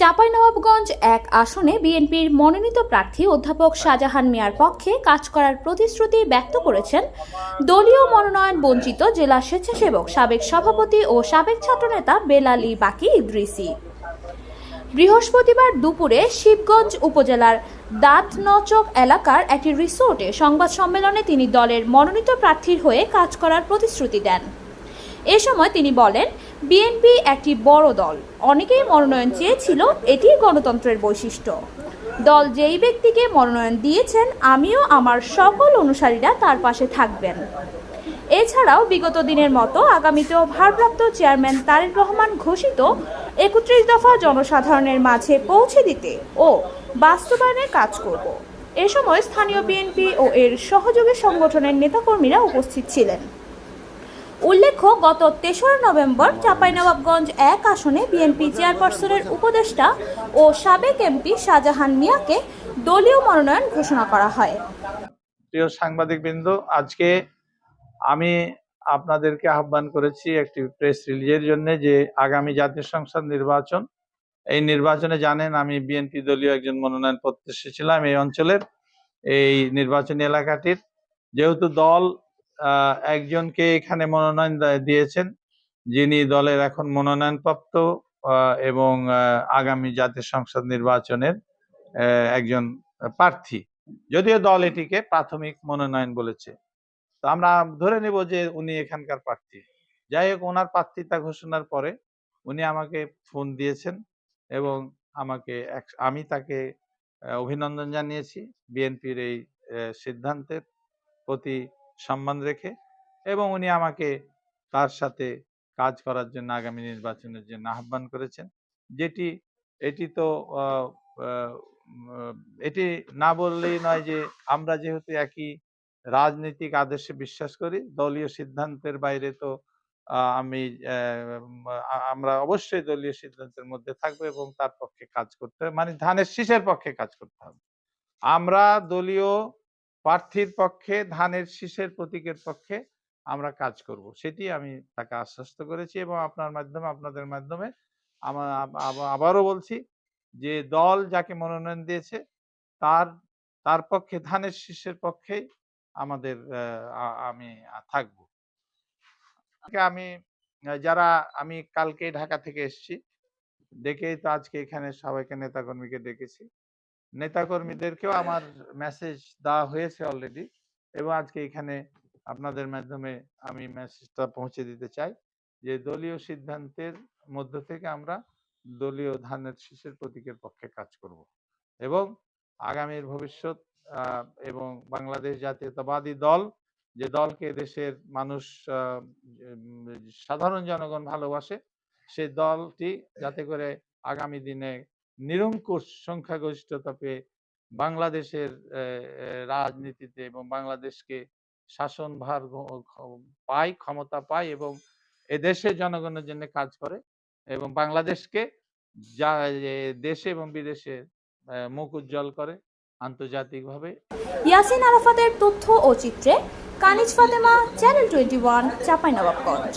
চাঁপাইনবাবগঞ্জ ১ আসনে বিএনপির মনোনীত প্রার্থী অধ্যাপক শাহজাহান মিয়ার পক্ষে কাজ করার প্রতিশ্রুতি ব্যক্ত করেছেন দলীয় মনোনয়ন বঞ্চিত জেলা স্বেচ্ছাসেবক সাবেক সভাপতি ও সাবেক ছাত্রনেতা বেলালী বাকি ইদ্রিসী। বৃহস্পতিবার দুপুরে শিবগঞ্জ উপজেলার দাঁতনচক এলাকার একটি রিসোর্টে সংবাদ সম্মেলনে তিনি দলের মনোনীত প্রার্থীর হয়ে কাজ করার প্রতিশ্রুতি দেন। এ সময় তিনি বলেন, বিএনপি একটি বড় দল, অনেকেই মনোনয়ন চেয়েছিল, এটি গণতন্ত্রের বৈশিষ্ট্য। দল যেই ব্যক্তিকে মনোনয়ন দিয়েছেন, আমিও আমার সকল অনুসারীরা তার পাশে থাকবেন। এছাড়াও বিগত দিনের মতো আগামীতেও ভারপ্রাপ্ত চেয়ারম্যান তারেক রহমান ঘোষিত ৩১ দফা জনসাধারণের মাঝে পৌঁছে দিতে ও বাস্তবায়নের কাজ করব। এ সময় স্থানীয় বিএনপি ও এর সহযোগী সংগঠনের নেতাকর্মীরা উপস্থিত ছিলেন। উল্লেখ্য, গত ৩রা নভেম্বর চাঁপাইনবাবগঞ্জ ১ আসনে বিএনপি চেয়ারপারসনের উপদেষ্টা ও সাবেক এমপি শাহজাহান মিয়াকে দলীয় মনোনয়ন ঘোষণা করা হয়। প্রিয় সাংবাদিকবৃন্দ, আজকে আমি আপনাদেরকে আহ্বান করেছি একটি প্রেস রিলিজের জন্য যে আগামী জাতীয় সংসদ নির্বাচন, এই নির্বাচনে জানেন আমি বিএনপি দলীয় একজন মনোনয়ন প্রত্যাশী ছিলাম এই অঞ্চলের, এই নির্বাচনী এলাকাটির। যেহেতু দল একজনকে এখানে মনোনয়ন দিয়েছেন, যিনি দলের এখন মনোনয়নপ্রাপ্ত এবং আগামী জাতীয় সংসদ নির্বাচনের একজন প্রার্থী, যদিও দল এটিকে প্রাথমিক মনোনয়ন বলেছে, তো আমরা ধরে নেব যে উনি এখানকার প্রার্থী। যাই হোক, ওনার প্রার্থিতা ঘোষণার পরে উনি আমাকে ফোন দিয়েছেন এবং আমি তাকে অভিনন্দন জানিয়েছি বিএনপির এই সিদ্ধান্তের প্রতি সম্মান রেখে, এবং উনি আমাকে তার সাথে কাজ করার জন্য আগামী নির্বাচনের জন্য আহ্বান করেছেন। এটি না বললেই নয় যে আমরা যেহেতু একই রাজনৈতিক আদর্শে বিশ্বাস করি, দলীয় সিদ্ধান্তের বাইরে তো আমরা অবশ্যই দলীয় সিদ্ধান্তের মধ্যে থাকবো এবং তার পক্ষে কাজ করতে হবে, মানে ধানের শীষের পক্ষে কাজ করতে হবে। আমরা দলীয় প্রার্থীর পক্ষে, ধানের শীষের প্রতীকের পক্ষে আমরা কাজ করব, সেটি আমি তাকে আশ্বস্ত করেছি। এবং আপনাদের মাধ্যমে আবারও বলছি যে দল যাকে মনোনয়ন দিয়েছে তার পক্ষে, ধানের শীষের পক্ষেই আমি থাকব। আমি কালকে ঢাকা থেকে এসেছি, ডেকেই তো আজকে এখানে সবাইকে নেতাকর্মীকে ডেকেছি, নেতাকর্মীদেরকেও আমার মেসেজ দেওয়া হয়েছে অলরেডি, এবং আজকে এখানে আপনাদের মাধ্যমে আমি মেসেজটা পৌঁছে দিতে চাই যে দলীয় সিদ্ধান্তের মধ্য থেকে আমরা দলীয় ধানের শীষের প্রতীকের পক্ষে কাজ করব এবং আগামীর ভবিষ্যৎ এবং বাংলাদেশ জাতীয়তাবাদী দল, যে দলকে দেশের মানুষ, সাধারণ জনগণ ভালোবাসে, সেই দলটি যাতে করে আগামী দিনে নিরঙ্কুশ সংখ্যাগরিষ্ঠতা পেয়ে বাংলাদেশের রাজনীতিতে এবং বাংলাদেশকে শাসনভার পায়, ক্ষমতা পায় এবং এদেশের জনগণের জন্য কাজ করে এবং বাংলাদেশকে দেশে এবং বিদেশে মুখ উজ্জ্বল করে আন্তর্জাতিকভাবে। ইয়াসিন আরাফাতের তথ্য ও চিত্রে কানিজ ফাতেমা, চ্যানেল 21, চাঁপাইনবাবগঞ্জ।